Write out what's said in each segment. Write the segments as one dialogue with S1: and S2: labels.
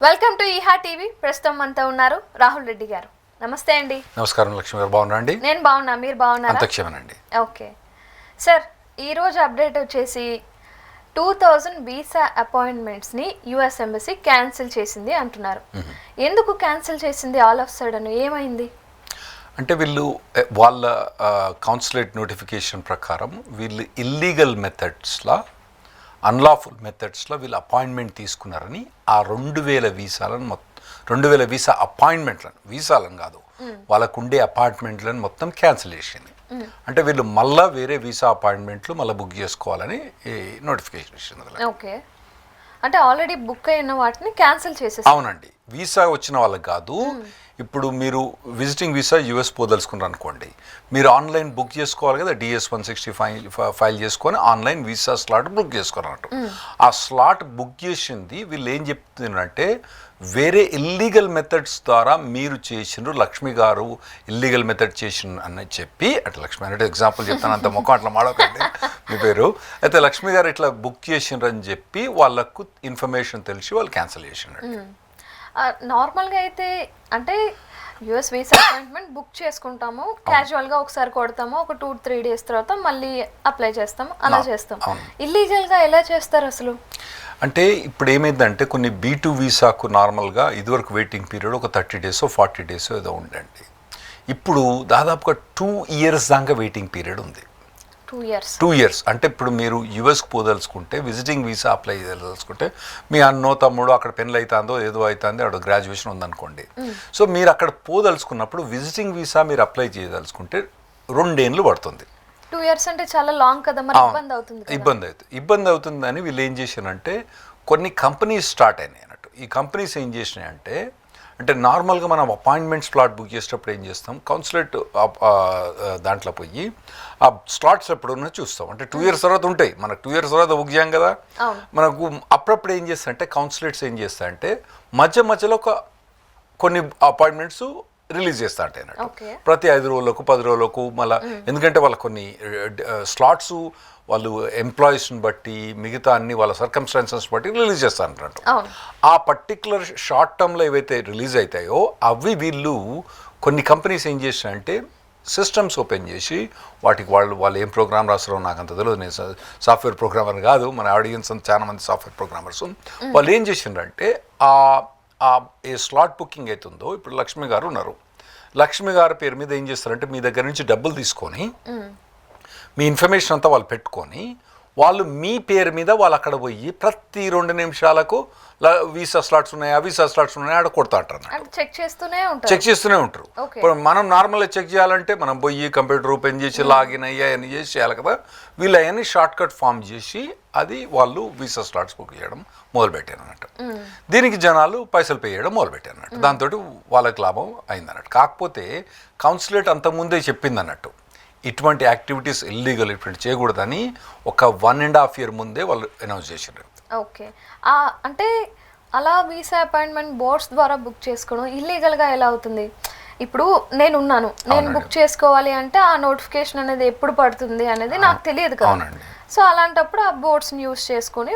S1: Welcome to ఈహా TV. ప్రస్తుతం మనతో ఉన్నారు రాహుల్ రెడ్డి గారు. నమస్తే అండి.
S2: నమస్కారం లక్ష్మి గారు, బాగున్నారండి?
S1: నేను బాగున్నా, మీరు బాగున్నారా?
S2: అంతక్షేమనండి.
S1: ఓకే సార్, ఈరోజు అప్డేట్ వచ్చేసి 2000 వీసా అపాయింట్మెంట్స్ని యుఎస్ ఎంబసీ క్యాన్సిల్ చేసింది అంటున్నారు. ఎందుకు క్యాన్సిల్ చేసింది ఆల్ ఆఫ్ సడన్, ఏమైంది?
S2: అంటే వీళ్ళు వాళ్ళ కౌన్సిలేట్ నోటిఫికేషన్ ప్రకారం వీళ్ళు ఇల్లీగల్ మెథడ్స్లా, అన్లాఫుల్ మెథడ్స్లో వీళ్ళు అపాయింట్మెంట్ తీసుకున్నారని ఆ 2000 వీసాలను 2000 వీసా అపాయింట్మెంట్లను, వీసాలను కాదు, వాళ్ళకు ఉండే అపాయింట్మెంట్లను మొత్తం క్యాన్సిల్ చేసింది. అంటే వీళ్ళు మళ్ళీ వేరే వీసా అపాయింట్మెంట్లు మళ్ళీ బుక్ చేసుకోవాలని నోటిఫికేషన్ ఇచ్చింది.
S1: ఓకే, అంటే ఆల్రెడీ బుక్ అయిన వాటిని క్యాన్సిల్ చేసేసి.
S2: అవునండి, వీసా వచ్చిన వాళ్ళకి కాదు. ఇప్పుడు మీరు విజిటింగ్ వీసా యూఎస్ పోదలుచుకున్నారు అనుకోండి, మీరు ఆన్లైన్ బుక్ చేసుకోవాలి కదా, DS-160 ఫైల్ చేసుకొని ఆన్లైన్ వీసా స్లాట్ బుక్ చేసుకున్నట్టు. ఆ స్లాట్ బుక్ చేసింది వీళ్ళు ఏం చెప్తున్నారంటే, వేరే ఇల్లీగల్ మెథడ్స్ ద్వారా మీరు చేసినారు, లక్ష్మి గారు ఇల్లీగల్ మెథడ్ చేసిన అని చెప్పి, అంటే లక్ష్మి అంటే ఎగ్జాంపుల్ చెప్తాను, అంత ముఖం అట్లా మాడకండి మీ పేరు, అయితే లక్ష్మి గారు ఇట్లా బుక్ చేసినారు అని చెప్పి వాళ్ళకు ఇన్ఫర్మేషన్ తెలిసి వాళ్ళు క్యాన్సిల్ చేసినారు.
S1: నార్మల్గా అయితే అంటే యుఎస్ వీసా అపాయింట్మెంట్ బుక్ చేసుకుంటాము, క్యాజువల్గా ఒకసారి కొడతాము, ఒక 2-3 డేస్ తర్వాత మళ్ళీ అప్లై చేస్తాము, అలా చేస్తాం. ఇల్లీగల్గా ఎలా చేస్తారు అసలు?
S2: అంటే ఇప్పుడు ఏమైందంటే, కొన్ని B2 వీసాకు నార్మల్గా ఇదివరకు వెయిటింగ్ పీరియడ్ ఒక 30 డేస్ 40 డేస్ ఏదో ఉండండి. ఇప్పుడు దాదాపుగా 2 ఇయర్స్ దాకా వెయిటింగ్ పీరియడ్ ఉంది. 2 ఇయర్స్ అంటే ఇప్పుడు మీరు యుఎస్కి పోదలుచుకుంటే, విజిటింగ్ వీసా అప్లై చేయదలుచుకుంటే, మీ అన్నో తమ్ముడు అక్కడ పెళ్ళి అవుతుందో ఏదో అవుతుందో అక్కడ గ్రాడ్యుయేషన్ ఉందనుకోండి, సో మీరు అక్కడ పోదలుచుకున్నప్పుడు విజిటింగ్ వీసా మీరు అప్లై చేయదలుచుకుంటే 2 ఏళ్ళు పడుతుంది.
S1: 2 ఇయర్స్ అంటే చాలా లాంగ్ కదా, మరి
S2: ఇబ్బంది అవుతుందని వీళ్ళు ఏం చేశారంటే, కొన్ని కంపెనీస్ స్టార్ట్ అయినాయి అన్నట్టు. ఈ కంపెనీస్ ఏం చేసినాయంటే, అంటే నార్మల్గా మనం అపాయింట్మెంట్ స్లాట్ బుక్ చేసేటప్పుడు ఏం చేస్తాం, కౌన్సిలేట్ దాంట్లో పోయి ఆ స్లాట్స్ ఎప్పుడు ఉన్నా చూస్తాం. అంటే 2 ఇయర్స్ తర్వాత ఉంటాయి, మనకు 2 ఇయర్స్ తర్వాత బుక్ చేయం కదా. మనకు అప్పుడప్పుడు ఏం చేస్తారంటే కౌన్సిలేట్స్ ఏం చేస్తాయంటే, మధ్యలో కొన్ని అపాయింట్మెంట్స్ రిలీజ్ చేస్తా అంటే అన్నట్టు, ప్రతి 5 రోజులకు 10 రోజులకు మళ్ళీ. ఎందుకంటే వాళ్ళ కొన్ని స్లాట్స్ వాళ్ళు ఎంప్లాయీస్ని బట్టి, మిగతా అన్ని వాళ్ళ సర్కమ్స్టాన్సెస్ బట్టి రిలీజ్ చేస్తారు అన్నట్టు. ఆ పర్టికులర్ షార్ట్ టర్మ్లో ఏవైతే రిలీజ్ అవుతాయో అవి వీళ్ళు కొన్ని కంపెనీస్ ఏం చేసినాయంటే సిస్టమ్స్ ఓపెన్ చేసి, వాటికి వాళ్ళు ఏం ప్రోగ్రామ్ రాస్తారో నాకు అంత తెలియదు, నేను సాఫ్ట్వేర్ ప్రోగ్రామర్ కాదు, మన ఆడియన్స్ అంతా చాలా మంది సాఫ్ట్వేర్ ప్రోగ్రామర్స్. వాళ్ళు ఏం చేసిండ్రంటే, ఏ స్లాట్ బుకింగ్ అవుతుందో, ఇప్పుడు లక్ష్మి గారు ఉన్నారు, లక్ష్మి గారి పేరు మీద ఏం చేస్తారంటే, మీ దగ్గర నుంచి డబ్బులు తీసుకొని మీ ఇన్ఫర్మేషన్ అంతా వాళ్ళు పెట్టుకొని, వాళ్ళు మీ పేరు మీద వాళ్ళు అక్కడ పోయి ప్రతి 2 నిమిషాలకు వీసా స్లాట్స్ ఉన్నాయా, వీసా స్లాట్స్ ఉన్నాయా అక్కడ కొడతా అంటారు, చెక్ చేస్తూనే ఉంటారు. ఇప్పుడు మనం నార్మల్గా చెక్ చేయాలంటే మనం పోయి కంప్యూటర్ ఓపెన్ చేసి లాగిన్ అయ్యి అవన్నీ చేసి చేయాలి కదా. వీళ్ళు అవన్నీ షార్ట్ కట్ ఫామ్ చేసి అది వాళ్ళు వీసా స్లాట్స్ బుక్ చేయడం మొదలుపెట్టారు అన్నట్టు. దీనికి జనాలు పైసలు పే చేయడం మొదలుపెట్టారు అన్నట్టు. దాంతో వాళ్ళకి లాభం అయింది అన్నట్టు. కాకపోతే కౌన్సిలేట్ అంతకుముందే చెప్పింది అన్నట్టు, ఇటువంటి యాక్టివిటీస్ ఇల్లీగల్, ఇటువంటి చేయకూడదని ఒక 1.5 year ముందే వాళ్ళు అనౌన్స్ చేశారు.
S1: ఓకే, అంటే అలా వీసా అపాయింట్మెంట్ బోర్డ్స్ ద్వారా బుక్ చేసుకోవడం ఇల్లీగల్గా ఎలా అవుతుంది? ఇప్పుడు నేను బుక్ చేసుకోవాలి అంటే ఆ నోటిఫికేషన్ అనేది ఎప్పుడు పడుతుంది అనేది నాకు తెలియదు కదా. సో అలాంటప్పుడు ఆ బోర్డ్స్ని యూజ్ చేసుకొని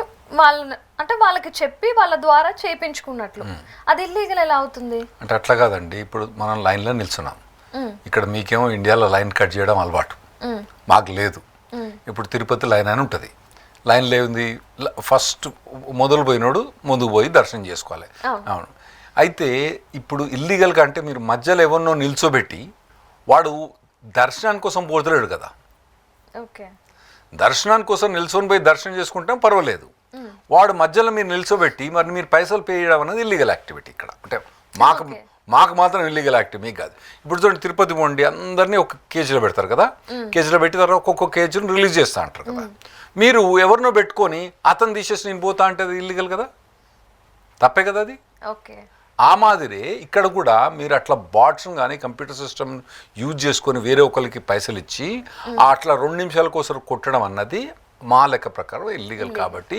S1: వాళ్ళకి చెప్పి వాళ్ళ ద్వారా చేయించుకున్నట్లు, అది ఇల్లీగల్ ఎలా అవుతుంది?
S2: అంటే అట్లా కాదండి, ఇప్పుడు మనం లైన్లో నిల్చున్నాం, ఇక్కడ మీకేమో ఇండియాలో లైన్ కట్ చేయడం అలవాటు, మాకు లేదు. ఇప్పుడు తిరుపతి లైన్ అని ఉంటుంది, లైన్లో ఏముంది, ఫస్ట్ మొదలు పోయినోడు ముందుకు పోయి దర్శనం చేసుకోవాలి. అవును, అయితే ఇప్పుడు ఇల్లీగల్గా అంటే మీరు మధ్యలో ఎవరినో నిల్చోబెట్టి, వాడు దర్శనానికి కోసం పోతలేడు కదా, దర్శనానికి కోసం నిల్చొని పోయి దర్శనం చేసుకుంటాం పర్వాలేదు, వాడు మధ్యలో మీరు నిల్చోబెట్టి మరి మీరు పైసలు పే చేయడం అనేది ఇల్లీగల్ యాక్టివిటీ ఇక్కడ. అంటే మాకు మాత్రం ఇల్లీగల్ యాక్టివ్, మీకు కాదు. ఇప్పుడు చూడండి, తిరుపతి పోండి, అందరినీ ఒక కేజీలో పెడతారు కదా, కేజీలో పెట్టి తర్వాత ఒక్కొక్క కేజీని రిలీజ్ చేస్తా అంటారు కదా. మీరు ఎవరినో పెట్టుకొని అతను తీసేసి నేను పోతా అంటే అది ఇల్లీగల్ కదా, తప్పే కదా అది. ఆ మాదిరే ఇక్కడ కూడా మీరు అట్లా బాట్స్ కానీ కంప్యూటర్ సిస్టమ్ యూజ్ చేసుకొని వేరే ఒకరికి పైసలు ఇచ్చి అట్లా 2 నిమిషాల కోసం కొట్టడం అన్నది మా లెక్క ప్రకారం ఇల్లీగల్. కాబట్టి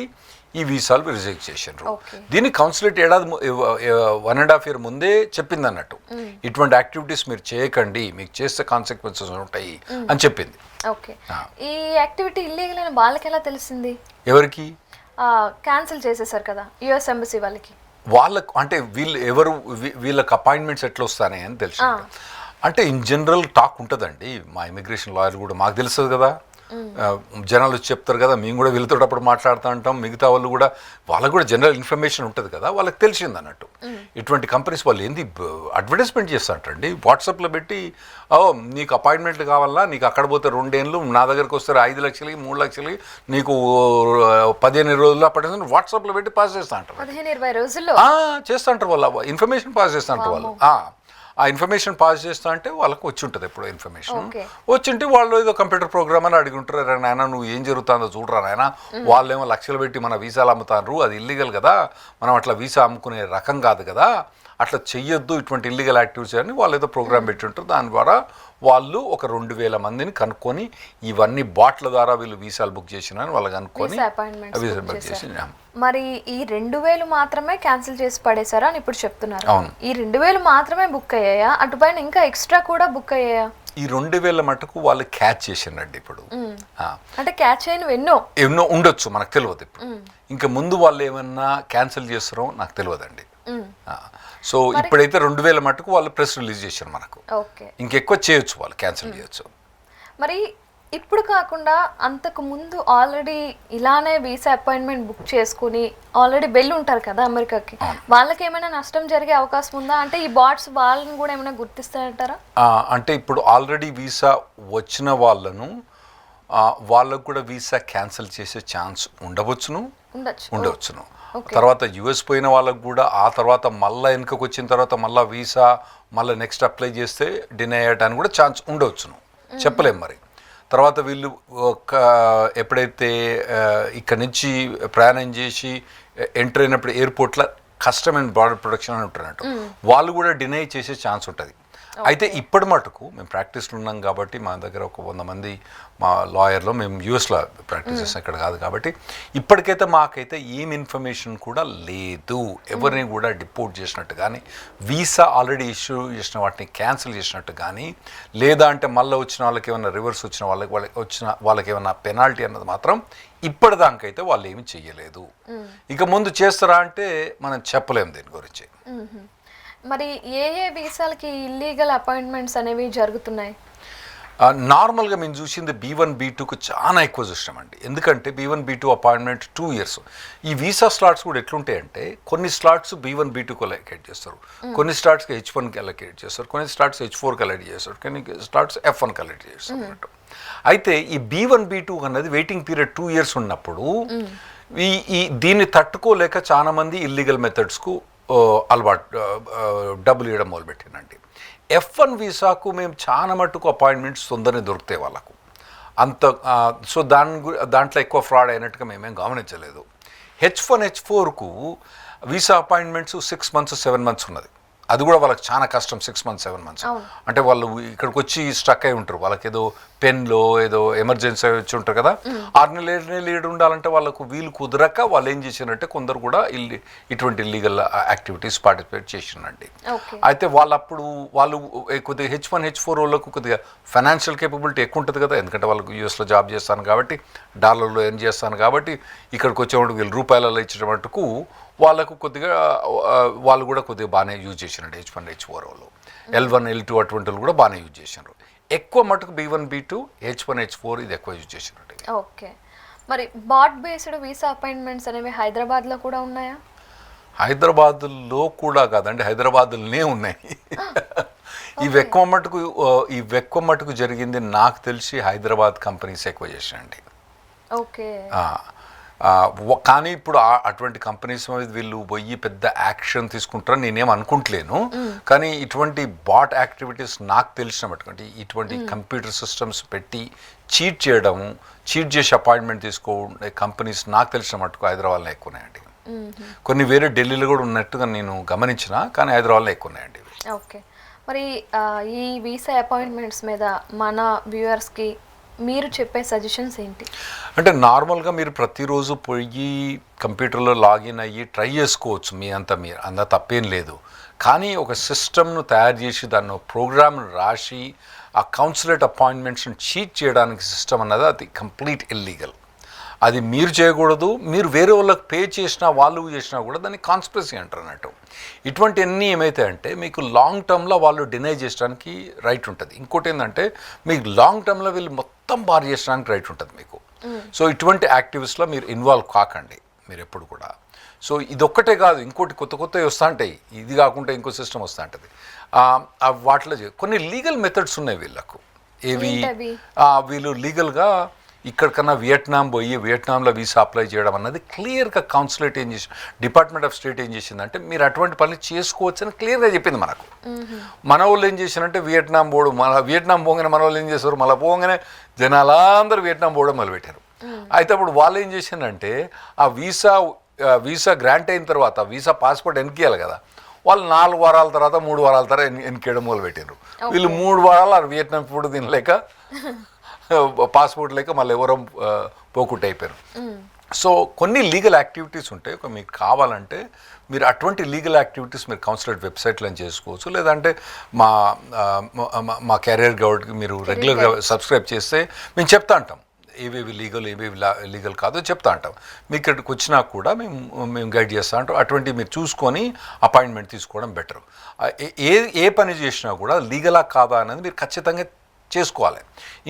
S2: ఈ వీసాలు రిజెక్ట్ చేశారు. దీన్ని కౌన్సిలేట్ 1.5 year ముందే చెప్పింది అన్నట్టు, ఇటువంటి యాక్టివిటీస్ మీరు చేయకండి, మీకు చేస్తే కాన్సిక్వెన్సెస్ ఉంటాయి అని చెప్పింది.
S1: ఈ యాక్టివిటీ ఇల్లీగల్ అని వాళ్ళకి ఎలా తెలిసింది?
S2: ఎవరికి?
S1: క్యాన్సిల్ చేసేసారు కదా యుఎస్ ఎంబసీ వాళ్ళకి.
S2: వాళ్ళకు అంటే వీళ్ళు ఎవరు వీళ్ళకి అపాయింట్మెంట్స్ ఎట్లా వస్తాయి అని తెలిసింది. అంటే ఇన్ జనరల్ టాక్ ఉంటుందండి, మా ఇమిగ్రేషన్ లాయర్ కూడా మాకు తెలుస్తుంది కదా, జనాలు వచ్చి చెప్తారు కదా, మేము కూడా వీళ్ళతో అప్పుడు మాట్లాడుతూ ఉంటాం, మిగతా వాళ్ళు కూడా వాళ్ళకు కూడా జనరల్ ఇన్ఫర్మేషన్ ఉంటుంది కదా, వాళ్ళకి తెలిసింది అన్నట్టు. ఇటువంటి కంపెనీస్ వాళ్ళు ఏంది అడ్వర్టైజ్మెంట్ చేస్తారంటండి, వాట్సాప్లో పెట్టి నీకు అపాయింట్మెంట్లు కావాలా, నీకు అక్కడ పోతే 2 ఏళ్ళు, నా దగ్గరకు వస్తే 5 లక్షలకి 3 లక్షలకి, నీకు 15 రోజుల్లో అప్పటి వాట్సాప్లో పెట్టి పాస్ చేస్తా అంటారు.
S1: 15-20 రోజుల్లో
S2: చేస్తూ ఉంటారు వాళ్ళు, ఇన్ఫర్మేషన్ పాస్ చేస్తూ ఉంటారు వాళ్ళు. ఆ ఇన్ఫర్మేషన్ పాస్ చేస్తా అంటే వాళ్ళకు వచ్చి ఉంటుంది ఎప్పుడో ఇన్ఫర్మేషన్, వచ్చింటే వాళ్ళు ఏదో కంప్యూటర్ ప్రోగ్రామ్ అని అడిగి ఉంటారు, నాయన నువ్వు ఏం జరుగుతుందో చూడరా నాయన, వాళ్ళేమో లక్షలు పెట్టి మన వీసాలు అమ్ముతారు, అది ఇల్లీగల్ కదా, మనం అట్లా వీసా అమ్ముకునే రకం కాదు కదా, అట్లా చెయ్యొద్దు ఇటువంటి ఇల్లీగల్ యాక్టివిటీస్ అని వాళ్ళు ఏదో ప్రోగ్రామ్ పెట్టి ఉంటారు. దాని ద్వారా వాళ్ళు ఒక 2000 మందిని కనుక్కొని ఇవన్నీ బాట్ల ద్వారా వీళ్ళు వీసాలు బుక్ చేసినారని వాళ్ళకి అనుకొని వీసా బుక్ చేసి.
S1: మరి ఈ 2000 మాత్రమే క్యాన్సిల్ చేసి పడేశారా అని ఇప్పుడు చెప్తున్నారు.
S2: అవును,
S1: ఈ 2000 మాత్రమే బుక్ అయ్యాయా, అటుపైన ఇంకా ఎక్స్ట్రా కూడా బుక్ అయ్యాయా?
S2: ఈ 2000 మటుకు వాళ్ళు క్యాచ్ చేసినండి. ఇప్పుడు
S1: అంటే క్యాచ్ అయినవి
S2: ఎన్నో ఉండొచ్చు, మనకు తెలియదు. ఇప్పుడు ఇంకా ముందు వాళ్ళు ఏమన్నా క్యాన్సిల్ చేస్తారో నాకు తెలియదండి. సో ఇప్పుడైతే 2000 మటుకు వాళ్ళు ప్రెస్ రిలీజ్ చేశారు మనకు, ఇంకెక్కువ చేయొచ్చు, వాళ్ళు క్యాన్సిల్ చేయొచ్చు.
S1: మరి ఇప్పుడు కాకుండా అంతకు ముందు ఆల్రెడీ ఇలానే వీసా అపాయింట్మెంట్ బుక్ చేసుకుని ఆల్రెడీ వెళ్ళి ఉంటారు కదా అమెరికాకి, వాళ్ళకి ఏమైనా నష్టం జరిగే అవకాశం ఉందా? అంటే ఈ బాట్స్ వాళ్ళని కూడా ఏమైనా గుర్తిస్తారంటారా?
S2: అంటే ఇప్పుడు ఆల్రెడీ వీసా వచ్చిన వాళ్ళను వాళ్ళకు కూడా వీసా క్యాన్సిల్ చేసే ఛాన్స్ ఉండవచ్చును. తర్వాత యుఎస్ పోయిన వాళ్ళకు కూడా ఆ తర్వాత మళ్ళీ వెనుకకు వచ్చిన తర్వాత మళ్ళీ వీసా మళ్ళీ నెక్స్ట్ అప్లై చేస్తే డినై అయ్యడానికి కూడా ఛాన్స్ ఉండవచ్చును, చెప్పలేం. మరి తర్వాత వీళ్ళు ఎప్పుడైతే ఇక్కడ నుంచి ప్రయాణం చేసి ఎంటర్ అయినప్పుడు ఎయిర్పోర్ట్లో కస్టమ్ అండ్ బార్డర్ ప్రొటెక్షన్ అని ఉంటున్నట్టు వాళ్ళు కూడా డినై చేసే ఛాన్స్ ఉంటుంది. అయితే ఇప్పటి మటుకు మేము ప్రాక్టీస్లో ఉన్నాం కాబట్టి మా దగ్గర ఒక 100 మంది మా లాయర్లో మేము యూఎస్లో ప్రాక్టీస్ చేస్తాం, ఇక్కడ కాదు కాబట్టి ఇప్పటికైతే మాకైతే ఏం ఇన్ఫర్మేషన్ కూడా లేదు, ఎవరిని కూడా డిపోర్ట్ చేసినట్టు కానీ, వీసా ఆల్రెడీ ఇష్యూ చేసిన వాటిని క్యాన్సిల్ చేసినట్టు కానీ, లేదా అంటే మళ్ళీ వచ్చిన వాళ్ళకి ఏమైనా రివర్స్ వచ్చిన వాళ్ళకి ఏమైనా పెనాల్టీ అన్నది మాత్రం ఇప్పటిదాకైతే వాళ్ళు ఏమి చెయ్యలేదు. ఇక ముందు చేస్తారా అంటే మనం చెప్పలేము దీని గురించి.
S1: మరి ఏ వీసాలకి ఇల్లీగల్ అపాయింట్మెంట్స్ అనేవి జరుగుతున్నాయి?
S2: నార్మల్గా మేము చూసింది B1 B2కు చాలా ఎక్కువ చూసినాం అండి. ఎందుకంటే B1 B2 అపాయింట్మెంట్ 2 years. ఈ వీసా స్లాట్స్ కూడా ఎట్లుంటాయంటే కొన్ని స్లాట్స్ B1 B2కు అలొకేట్ చేస్తారు, కొన్ని స్లాట్స్కి H1కి అలొకేట్ చేస్తారు, కొన్ని స్లాట్స్ H4కి అలొకేట్ చేస్తారు, కొన్ని స్లాట్స్ F1కి అలొకేట్ చేస్తారు అన్నట్టు. అయితే ఈ B1 B2 అన్నది వెయిటింగ్ పీరియడ్ 2 years ఉన్నప్పుడు దీన్ని తట్టుకోలేక చాలా మంది ఇల్లీగల్ మెథడ్స్కు డబ్బులు ఇవ్వడం మొదలుపెట్టినండి. F1 వీసాకు మేము చాలా మట్టుకు అపాయింట్మెంట్స్ తొందరనే దొరుకుతాయి వాళ్ళకు అంత. సో దాంట్లో ఎక్కువ ఫ్రాడ్ అయినట్టుగా మేమేం గమనించలేదు. H1 H4కు వీసా అపాయింట్మెంట్స్ 6 months 7 months ఉన్నది, అది కూడా వాళ్ళకి చాలా కష్టం. 6 months 7 months అంటే వాళ్ళు ఇక్కడికి వచ్చి స్ట్రక్ అయి ఉంటారు, వాళ్ళకి ఏదో పెన్లో ఏదో ఎమర్జెన్సీ వచ్చి ఉంటారు కదా, 6 నెలలు ఉండాలంటే వాళ్ళకు వీలు కుదరక వాళ్ళు ఏం చేసినట్టే కొందరు కూడా ఇటువంటి ఇల్లీగల్ యాక్టివిటీస్ పార్టిసిపేట్ చేసినండి. అయితే వాళ్ళు కొద్దిగా H1 H4 వాళ్ళకు కొద్దిగా ఫైనాన్షియల్ కేపబిలిటీ ఎక్కువ ఉంటుంది కదా, ఎందుకంటే వాళ్ళకు యూఎస్లో జాబ్ చేస్తాను కాబట్టి, డాలర్లో ఎర్న్ చేస్తాను కాబట్టి, ఇక్కడికి వచ్చేవాడికి వీళ్ళు రూపాయలలో ఇచ్చే మటుకు వాళ్ళకు కొద్దిగా వాళ్ళు కూడా కొద్దిగా బాగానే యూజ్ చేసినారు. H1 H4 వాళ్ళు L1 L2 అటువంటి వాళ్ళు కూడా బాగానే యూజ్ చేసినారు. ఎక్కువ మటుకు B1 B2 H1 H4 ఇది ఎక్కువ యూజ్ చేసినట్టు.
S1: ఓకే, మరి బాట్ బేస్డ్ వీసా అపాయింట్మెంట్స్ అనేవి హైదరాబాద్లో కూడా ఉన్నాయా?
S2: హైదరాబాద్లో కూడా కాదండి, హైదరాబాద్లోనే ఉన్నాయి. ఇవి ఎక్కువ మటుకు జరిగింది నాకు తెలిసి హైదరాబాద్ కంపెనీస్ ఎక్కువ చేసినండి.
S1: ఓకే,
S2: కానీ ఇప్పుడు అటువంటి కంపెనీస్ మీద వీళ్ళు పోయి పెద్ద యాక్షన్ తీసుకుంటారని నేనేం అనుకుంటలేను. కానీ ఇటువంటి బాట్ యాక్టివిటీస్ నాకు తెలిసిన మటుకంటే ఇటువంటి కంప్యూటర్ సిస్టమ్స్ పెట్టి చీట్ చేసి అపాయింట్మెంట్ తీసుకోండి కంపెనీస్ నాకు తెలిసిన మటుకు హైదరాబాద్లో ఎక్కువ ఉన్నాయండి. కొన్ని వేరే ఢిల్లీలో కూడా ఉన్నట్టుగా నేను గమనించిన, కానీ హైదరాబాద్లో ఎక్కువ ఉన్నాయండి.
S1: ఓకే, మరి ఈ వీసా అపాయింట్మెంట్స్ మీద మన వ్యూవర్స్కి మీరు చెప్పే సజెషన్స్ ఏంటి?
S2: అంటే నార్మల్గా మీరు ప్రతిరోజు పోయి కంప్యూటర్లో లాగిన్ అయ్యి ట్రై చేసుకోవచ్చు, మీరు అంత తప్పేం లేదు. కానీ ఒక సిస్టమ్ను తయారు చేసి దాన్ని ప్రోగ్రామ్ను రాసి ఆ కౌన్సిలేట్ అపాయింట్మెంట్స్ని చీట్ చేయడానికి సిస్టమ్ అన్నది అది కంప్లీట్ ఇల్లీగల్. అది మీరు చేయకూడదు, మీరు వేరే వాళ్ళకి పే చేసినా వాళ్ళు చేసినా కూడా దాన్ని కాన్స్పిరసీ అంటారు అన్నట్టు. ఇటువంటివన్నీ ఏమైతే అంటే మీకు లాంగ్ టర్మ్లో వాళ్ళు డినై చేయడానికి రైట్ ఉంటుంది. ఇంకోటి ఏంటంటే మీకు లాంగ్ టర్మ్లో వీళ్ళు మొత్తం బార్ చేయడానికి రైట్ ఉంటుంది మీకు. సో ఇటువంటి యాక్టివిస్ట్లో మీరు ఇన్వాల్వ్ కాకండి మీరు ఎప్పుడు కూడా. సో ఇదొక్కటే కాదు, ఇంకోటి కొత్త కొత్తవి వస్తూ ఉంటాయి. ఇది కాకుండా ఇంకో సిస్టమ్ వస్తూ ఉంటుంది. వాటిలో కొన్ని లీగల్ మెథడ్స్ ఉన్నాయి వీళ్ళకు. ఏవి వీళ్ళు లీగల్గా ఇక్కడికన్నా వియట్నాం పోయి వియట్నాంలో వీసా అప్లై చేయడం అన్నది క్లియర్గా కాన్సులేట్ ఏం చేసి డిపార్ట్మెంట్ ఆఫ్ స్టేట్ ఏం చేసిందంటే మీరు అటువంటి పనులు చేసుకోవచ్చు అని క్లియర్గా చెప్పింది మనకు. మన వాళ్ళు ఏం చేశారంటే వియట్నాం పోవడం, వియట్నాం పోగానే మన వాళ్ళు ఏం చేశారు, మళ్ళీ పోగానే జనాలందరూ వియట్నాం పోవడం మొదలుపెట్టారు. అయితే అప్పుడు వాళ్ళు ఏం చేశారంటే ఆ వీసా గ్రాంట్ అయిన తర్వాత వీసా పాస్పోర్ట్ ఎన్నికేయాలి కదా, వాళ్ళు 4 వారాల తర్వాత 3 వారాల తర్వాత ఎన్నికేయడం మొదలుపెట్టారు. వీళ్ళు 3 వారాలు వియట్నాం ఫుడ్ తినలేక పాస్పోర్ట్ లేక మళ్ళీ ఎవరో పోకుండా అయిపోయారు. సో కొన్ని లీగల్ యాక్టివిటీస్ ఉంటాయి. మీకు కావాలంటే మీరు అటువంటి లీగల్ యాక్టివిటీస్ మీరు కౌన్సిలేట్ వెబ్సైట్లో చేసుకోవచ్చు. లేదంటే మా కెరియర్ గైడ్కి మీరు రెగ్యులర్గా సబ్స్క్రైబ్ చేస్తే మేము చెప్తా ఉంటాం ఏవేవి లీగల్ ఏవేవి లీగల్ కాదో చెప్తా ఉంటాం. మీ ఇక్కడికి వచ్చినా కూడా మేము గైడ్ చేస్తూ ఉంటాం. అటువంటివి మీరు చూసుకొని అపాయింట్మెంట్ తీసుకోవడం బెటర్. ఏ పని చేసినా కూడా లీగలా కాదా అనేది మీరు ఖచ్చితంగా చేసుకోవాలి.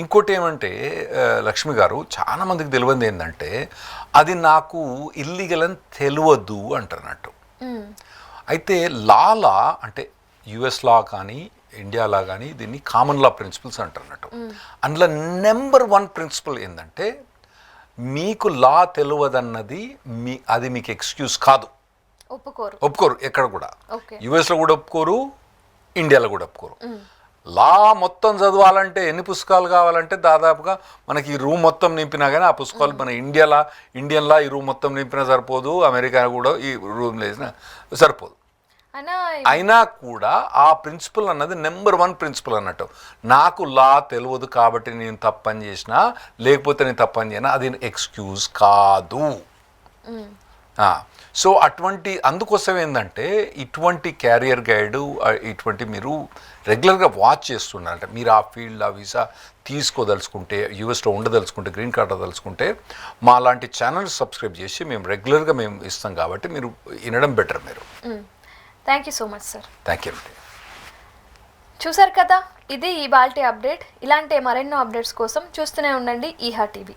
S2: ఇంకోటి ఏమంటే లక్ష్మి గారు, చాలామందికి తెలియదు ఏంటంటే అది నాకు ఇల్లీగల్ అని తెలియదు అంటున్నట్టు. అయితే లాలా అంటే యుఎస్ లా కానీ ఇండియా లా కానీ దీన్ని కామన్ లా ప్రిన్సిపల్స్ అంటున్నట్టు. అందులో నెంబర్ 1 ప్రిన్సిపల్ ఏంటంటే మీకు లా తెలియదన్నది అది మీకు ఎక్స్క్యూజ్ కాదు. ఒప్పుకోరు ఎక్కడ కూడా. యుఎస్లో కూడా ఒప్పుకోరు, ఇండియాలో కూడా ఒప్పుకోరు. లా మొత్తం చదవాలంటే ఎన్ని పుస్తకాలు కావాలంటే దాదాపుగా మనకి ఈ రూమ్ మొత్తం నింపినా కానీ ఆ పుస్తకాలు మన ఇండియన్ లా ఈ రూమ్ మొత్తం నింపినా సరిపోదు, అమెరికా కూడా ఈ రూమ్ వేసినా సరిపోదు. అయినా కూడా ఆ ప్రిన్సిపల్ అన్నది నెంబర్ 1 ప్రిన్సిపల్ అన్నట్టు. నాకు లా తెలియదు కాబట్టి నేను తప్పని చేసినా, లేకపోతే నేను తప్పని చేయనా అది ఎక్స్క్యూజ్ కాదు. సో అందుకోసం ఏంటంటే ఇటువంటి క్యారియర్ గైడ్ ఇటువంటి మీరు రెగ్యులర్గా వాచ్ చేస్తున్నారంటే మీరు ఆ ఫీల్డ్ ఆ వీసా తీసుకోదలుచుకుంటే, యూఎస్లో ఉండదలుచుకుంటే, గ్రీన్ కార్డ్ దలుచుకుంటే మా లాంటి ఛానల్ సబ్స్క్రైబ్ చేసి మేము రెగ్యులర్గా మేము ఇస్తాం కాబట్టి మీరు వినడం బెటర్. మీరు
S1: thank you so much sir.
S2: Thank you.
S1: చూసారు కదా, ఇది ఇవాల్టి అప్డేట్. ఇలాంటి మరెన్నో అప్డేట్స్ కోసం చూస్తూనే ఉండండి ఈహా టీవీ.